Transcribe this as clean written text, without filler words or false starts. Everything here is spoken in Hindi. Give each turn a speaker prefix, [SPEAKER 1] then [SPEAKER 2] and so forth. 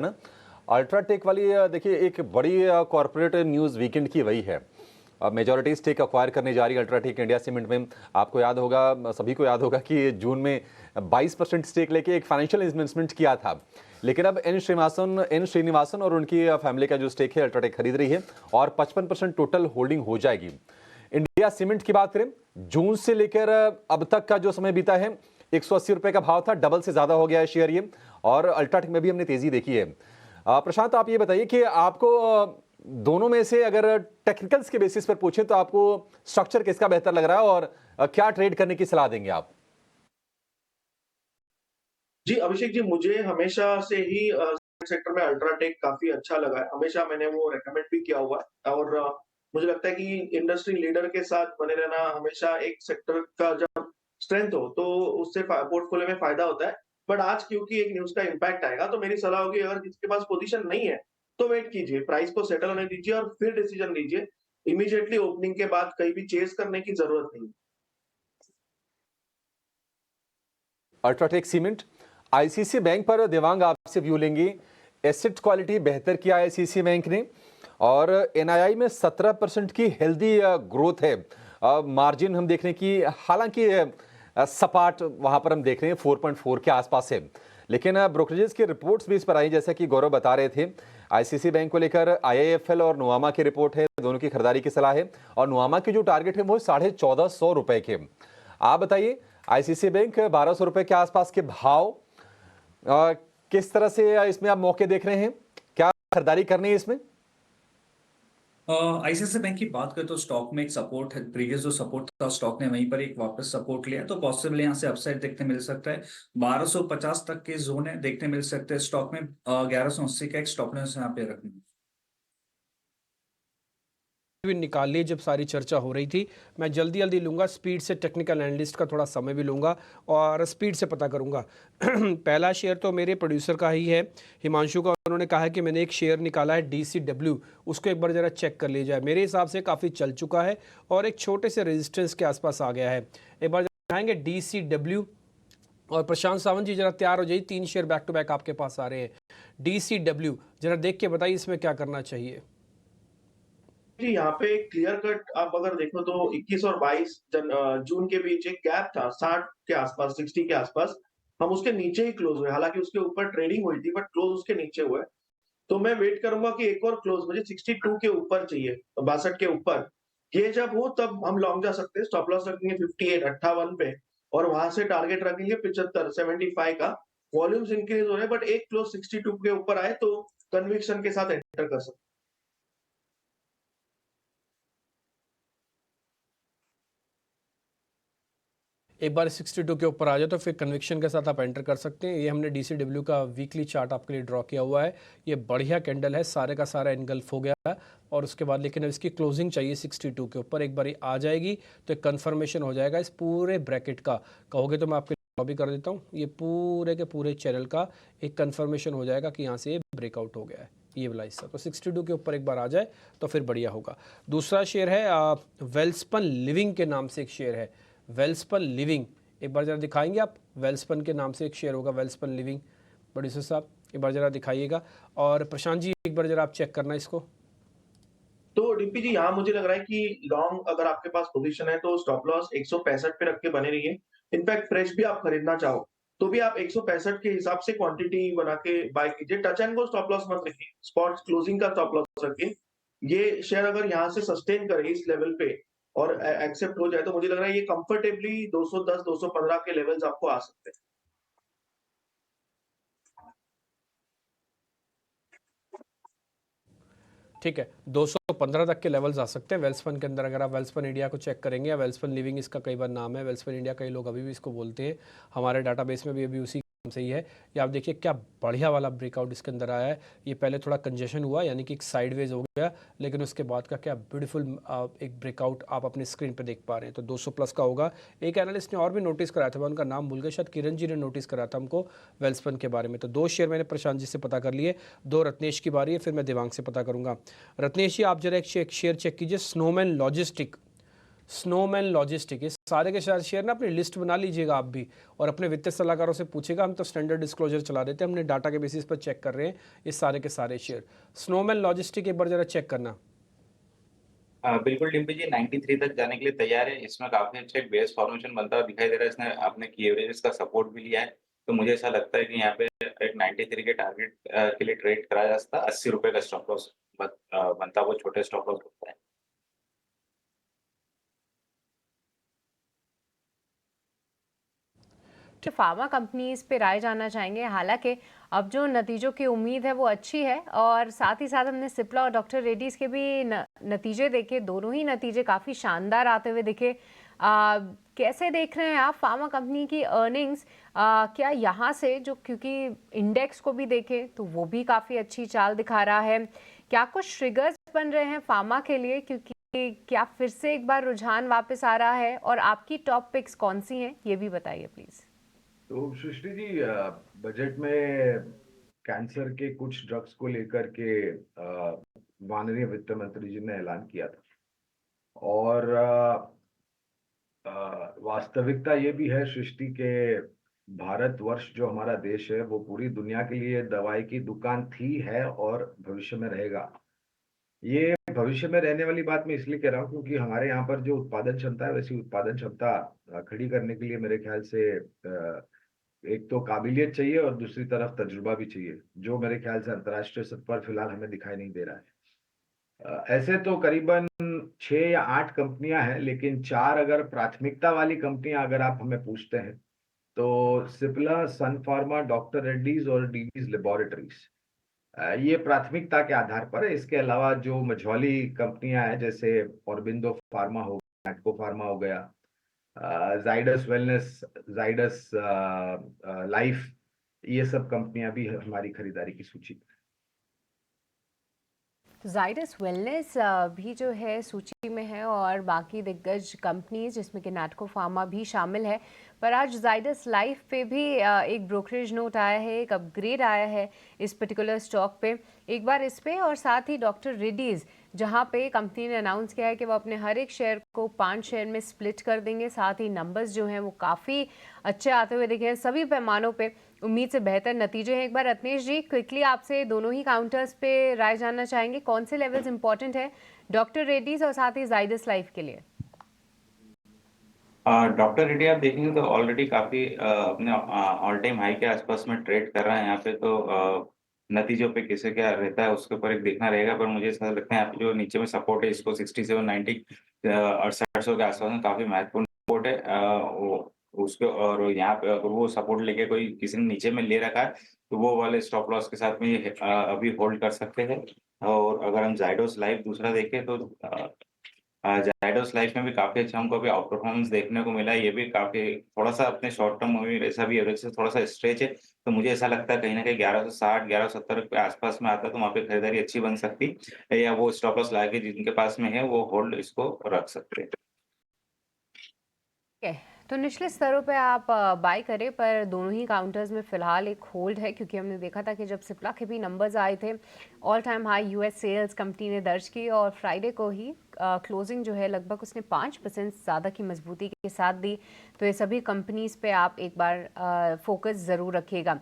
[SPEAKER 1] ना, अल्ट्राटेक वाली देखिए एक बड़ी कॉर्पोरेट न्यूज़ वीकेंड की वही है। मेजॉरिटी स्टेक अक्वायर करने जा रही है अल्ट्राटेक इंडिया सीमेंट में। आपको याद होगा, सभी को याद होगा कि जून में 22% स्टेक लेके एक फाइनेंशियल इन्वेस्टमेंट किया था। लेकिन अब एन श्रीनिवासन और उनकी फैमिली का जो स्टेक है अल्ट्राटेक खरीद रही है और 55% टोटल होल्डिंग हो जाएगी। इंडिया सीमेंट की बात करें, जून से लेकर अब तक का जो समय बीता है, 180 रुपए का भाव था, डबल से ज्यादा हो गया है शेयर ये। और अल्ट्राटेक में भी हमने तेजी देखी है। प्रशांत, आप ये बताइए कि आपको दोनों में से अगर टेक्निकल्स के बेसिस पर पूछें तो आपको स्ट्रक्चर किसका बेहतर लग रहा है और क्या ट्रेड करने की सलाह देंगे आप?
[SPEAKER 2] जी, अभिषेक जी, मुझे हमेशा से ही सेक्टर में अल्ट्राटेक काफ़ी अच्छा लगा है। हमेशा मैंने वो रिकमेंड भी किया हुआ है और मुझे लगता है कि इंडस्ट्री लीडर के साथ बने रहना हमेशा एक सेक्टर का जब स्ट्रेंथ हो, तो उससे पोर्टफोलियो में फ़ायदा होता है। बट आज क्योंकि एक न्यूज़ का इम्पैक्ट आएगा, तो मेरी सलाह होगी अगर किसी के पास पोज़ीशन नहीं है, तो वेट कीजिए, प्राइस को सेटल होने दीजिए और फिर डिसीज़न लीजिए। इमीडिएटली ओपनिंग के बाद कहीं भी चेज़ करने की ज़रूरत नहीं है।
[SPEAKER 1] अल्ट्राटेक सीमेंट, आईसीसी बैंक पर देवांग आपसे व्यू लेंगे। एसेट क्वालिटी बेहतर किया आईसीसी बैंक ने और एनआईआई में 17% की हेल्दी ग्रोथ है। मार्जिन हम देख रहे हैं कि हालांकि सपाट वहां पर हम देख रहे हैं 4.4 के आसपास है। लेकिन ब्रोकरेजेस की रिपोर्ट्स भी इस पर आई, जैसा कि गौरव बता रहे थे। आईसीसी बैंक को लेकर आईआईएफएल और नुआमा की रिपोर्ट है, दोनों की खरीदारी की सलाह है और नुआमा की जो टारगेट है वो 1450 रुपए के। आप बताइए, आईसीसी बैंक 1200 रुपए के आसपास के भाव, अ, किस तरह से इसमें आप मौके देख रहे हैं? क्या खरीदारी करनी है इसमें?
[SPEAKER 3] आईसीआईसीआई बैंक की बात करें तो स्टॉक में एक सपोर्ट है। प्रीवियस जो सपोर्ट था स्टॉक ने वहीं पर एक वापस सपोर्ट लिया, तो पॉसिबल यहाँ से अपसाइड देखने मिल सकता है। 1250 तक के जोन है देखने मिल सकते हैं स्टॉक में। 1180 का एक स्टॉप लॉस यहाँ पे रखना।
[SPEAKER 4] भी निकाल ली जब सारी चर्चा हो रही थी। मैं जल्दी जल्दी लूँगा, स्पीड से टेक्निकल एनालिस्ट का थोड़ा समय भी लूँगा और स्पीड से पता करूँगा। पहला शेयर तो मेरे प्रोड्यूसर का ही है, हिमांशु का। उन्होंने कहा है कि मैंने एक शेयर निकाला है DCW, उसको एक बार ज़रा चेक कर लिया जाए। मेरे हिसाब से काफ़ी चल चुका है और एक छोटे से रेजिस्टेंस के आसपास आ गया है। एक बार दिखाएंगे DCW। और प्रशांत सावंत जी जरा तैयार हो जाइए, 3 शेयर बैक टू बैक आपके पास आ रहे हैं। DCW जरा देख के बताइए इसमें क्या करना चाहिए।
[SPEAKER 2] जी, यहाँ पे क्लियर कट आप अगर देखो तो 21 और 22 जून के बीच एक गैप था 60 के आसपास, 60 के आसपास। हम उसके नीचे ही क्लोज हुए, हालांकि उसके ऊपर ट्रेडिंग हुई थी बट क्लोज उसके नीचे हुए। तो मैं वेट करूंगा कि एक और क्लोज मुझे 62 के ऊपर चाहिए, 62 के ऊपर। ये जब हो तब हम लॉन्ग जा सकते हैं। स्टॉप लॉस रखेंगे 58 58 पे और वहां से टारगेट रखेंगे 75 75 का। वॉल्यूम्स इंक्रीज हो रहे हैं बट एक क्लोज 62 के ऊपर आए तो कन्विक्शन के साथ एंटर कर सकते हैं।
[SPEAKER 4] एक बार 62 के ऊपर आ जाए तो फिर कन्विक्शन के साथ आप एंटर कर सकते हैं। ये हमने DCW का वीकली चार्ट आपके लिए ड्रॉ किया हुआ है। ये बढ़िया कैंडल है, सारे का सारा एनगल्फ हो गया है और उसके बाद लेकिन अब इसकी क्लोजिंग चाहिए 62 के ऊपर। एक बार आ जाएगी तो एक कन्फर्मेशन हो जाएगा इस पूरे ब्रैकेट का। कहोगे तो मैं आपके लिए भी कर देता हूँ। ये पूरे के पूरे चैनल का एक कन्फर्मेशन हो जाएगा कि यहाँ से ये ब्रेकआउट हो गया है, ये वाला हिस्सा। तो 62 के ऊपर एक बार आ जाए तो फिर बढ़िया होगा। दूसरा शेयर है वेल्सपन लिविंग के नाम से एक शेयर है, वेल्सपन लिविंग। एक बार ज़रा दिखाएंगे आप, वेल्सपन के नाम से एक शेयर होगा, वेल्सपन लिविंग। प्रोड्यूसर साहब एक बार ज़रा दिखाइएगा और प्रशांत जी एक बार ज़रा आप चेक करना इसको।
[SPEAKER 2] तो डीपी जी, यहाँ मुझे लग रहा है कि लॉन्ग अगर आपके पास पोजीशन है तो स्टॉप लॉस 165 पे रख के बने रहिए। इनफैक्ट फ्रेश भी आप खरीदना चाहो तो भी आप 165 के हिसाब से क्वांटिटी बना के बाय कीजिए। Touch and go stop loss मत रखिए, स्पॉट क्लोजिंग का स्टॉप लॉस रखिए। ये शेयर अगर यहाँ से सस्टेन करे इस लेवल पे और एक्सेप्ट हो जाए तो मुझे लग रहा है ये कंफर्टेबली 210 215 के लेवल्स आपको आ सकते हैं।
[SPEAKER 4] ठीक है, 215 तक के लेवल्स आ सकते हैं वेल्सपन के अंदर। अगर आप वेल्सपन इंडिया को चेक करेंगे, या वेल्सपन लिविंग इसका कई बार नाम है, वेल्सपन इंडिया कई लोग अभी भी इसको बोलते हैं। हमारे डाटाबेस में भी अभी उसी नाम से ही है। ये आप देखिए क्या बढ़िया वाला ब्रेकआउट इसके अंदर आया है। ये पहले थोड़ा कंजेशन हुआ, यानी कि एक साइडवेज हो गया, लेकिन उसके बाद का क्या ब्यूटीफुल एक ब्रेकआउट आप अपने स्क्रीन पे देख पा रहे हैं। तो 200 प्लस का होगा। एक एनालिस्ट ने और भी नोटिस कराया था, मैं उनका नाम भूल गया, शायद किरण जी ने नोटिस कराया था हमको वेल्सपन के बारे में। तो 2 शेयर मैंने प्रशांत जी से पता कर लिए। 2 रत्नेश की बारी है, फिर मैं देवांग से पता करूंगा। रत्नेश जी आप जरा एक शेयर चेक कीजिए, स्नोमैन लॉजिस्टिक। स्नोमैन लॉजिस्टिक, ये सारे के सारे शेयर ना अपनी लिस्ट बना लीजिएगा आप भी, और अपने वित्तीय सलाहकारों से पूछेगा। हम तो स्टैंडर्ड डिस्क्लोजर चला देते हैं, हमने डाटा के बेसिस पर चेक कर रहे हैं ये सारे के सारे शेयर। स्नोमैन लॉजिस्टिक एक बार जरा चेक करना।
[SPEAKER 5] बिल्कुल डिम्पी जी 93 तक जाने के लिए तैयार है। इसमें काफी अच्छा एक बेस फॉर्मेशन बनता हुआ दिखाई दे रहा है। इसने आपने की एवरेजेस का सपोर्ट भी लिया है, तो मुझे ऐसा लगता है कि यहाँ पे एक 93 के टारगेट के लिए ट्रेड करा जा सकता है। 80 रुपए का स्टॉप लॉस बनता हुआ छोटे स्टॉप लॉस होता है।
[SPEAKER 6] फार्मा कंपनीज पे राय जानना चाहेंगे। हालांकि अब जो नतीजों की उम्मीद है वो अच्छी है, और साथ ही साथ हमने सिप्ला और डॉक्टर रेड्डीज के भी नतीजे देखे, दोनों ही नतीजे काफ़ी शानदार आते हुए दिखे। कैसे देख रहे हैं आप फार्मा कंपनी की अर्निंग्स? क्या यहाँ से जो, क्योंकि इंडेक्स को भी देखें तो वो भी काफ़ी अच्छी चाल दिखा रहा है, क्या कुछ ट्रिगर्स बन रहे हैं फार्मा के लिए? क्योंकि क्या फिर से एक बार रुझान वापस आ रहा है, और आपकी टॉप पिक्स कौन सी हैं ये भी बताइए प्लीज़।
[SPEAKER 7] तो सृष्टि जी, बजट में कैंसर के कुछ ड्रग्स को लेकर के माननीय वित्त मंत्री जी ने ऐलान किया था, और वास्तविकता ये भी है सृष्टि के भारतवर्ष जो हमारा देश है वो पूरी दुनिया के लिए दवाई की दुकान थी, है और भविष्य में रहेगा। ये भविष्य में रहने वाली बात मैं इसलिए कह रहा हूँ क्योंकि हमारे यहाँ पर जो उत्पादन क्षमता है, वैसी उत्पादन क्षमता खड़ी करने के लिए मेरे ख्याल से एक तो काबिलियत चाहिए और दूसरी तरफ तजुर्बा भी चाहिए, जो मेरे ख्याल से अंतर्राष्ट्रीय स्तर पर फिलहाल हमें दिखाई नहीं दे रहा है। ऐसे तो करीबन 6 या 8 कंपनियां हैं, लेकिन 4 अगर प्राथमिकता वाली कंपनियां अगर आप हमें पूछते हैं तो सिप्ला, सन फार्मा, डॉक्टर रेड्डीज और डीवीज लेबोरेटरीज, ये प्राथमिकता के आधार पर है। इसके अलावा जो मझौली कंपनियां हैं जैसे ऑरबिंदो फार्मा हो गया, नैटको फार्मा हो गया, जाइडस वेलनेस, जाइडस लाइफ, ये सब कंपनियां भी हमारी खरीदारी की सूची में।
[SPEAKER 6] जाइडस वेलनेस भी जो है सूची में है, और बाकी दिग्गज कंपनीज जिसमें कि नैटको फार्मा भी शामिल है। पर आज जाइडस लाइफ पे भी एक ब्रोकरेज नोट आया है, एक अपग्रेड आया है इस पर्टिकुलर स्टॉक पे। एक बार इस पे, और साथ ही डॉक्टर रेड्डीज जहां पे कंपनी ने अनाउंस किया है कि वो अपने हर एक शेयर को 5 शेयर में स्प्लिट कर देंगे। साथ ही नंबर्स जो हैं वो काफ़ी अच्छे आते हुए दिखे हैं सभी पैमानों पे, उम्मीद से बेहतर नतीजे हैं। एक बार रत्नेश जी क्विकली आपसे दोनों ही काउंटर्स पे राय जानना चाहेंगे, कौन से लेवल्स इंपॉर्टेंट है डॉक्टर रेड्डीज और साथ ही जाइडस लाइफ के लिए?
[SPEAKER 5] डॉक्टर रेड्डी आप देखेंगे तो ऑलरेडी काफी अपने ऑल टाइम हाई के आसपास में ट्रेड कर रहा है। यहाँ पे तो नतीजों पे कैसे क्या रहता है उसके ऊपर एक देखना रहेगा, पर मुझे ऐसा लगता है यहाँ पे जो नीचे में सपोर्ट है इसको 67, 90 और 700 के आसपास में काफी महत्वपूर्ण सपोर्ट है। वो उसके, और यहाँ पे अगर वो सपोर्ट लेके कोई किसी ने नीचे में ले रखा है तो वो वाले स्टॉप लॉस के साथ में ये अभी होल्ड कर सकते हैं। और अगर हम जाइडोस लाइफ दूसरा देखें तो जाइडस लाइफ में भी काफी अच्छा हमको अभी आउट परफॉर्मेंस देखने को मिला है। ये भी काफी थोड़ा-सा अपने शॉर्ट टर्म में ऐसा भी एवरेज से थोड़ा-सा स्ट्रेच है। तो मुझे ऐसा लगता है कहीं न कहीं 1160, 1170 के आसपास में आता है तो वहाँ पे खरीदारी अच्छी बन सकती है, या वो स्टॉप लॉस लगा के जिनके पास में है वो होल्ड इसको रख सकते हैं।
[SPEAKER 6] ठीक है, तो निचले स्तरों पे आप बाय करें, पर दोनों ही काउंटर्स में फिलहाल एक होल्ड है, क्योंकि हमने देखा था कि जब सिप्ला के भी नंबर्स आए थे, all time high US sales company ने दर्ज की, और फ्राइडे को ही क्लोजिंग जो है लगभग उसने 5% ज़्यादा की मजबूती के साथ दी। तो ये सभी कंपनीज पे आप एक बार फोकस ज़रूर रखिएगा।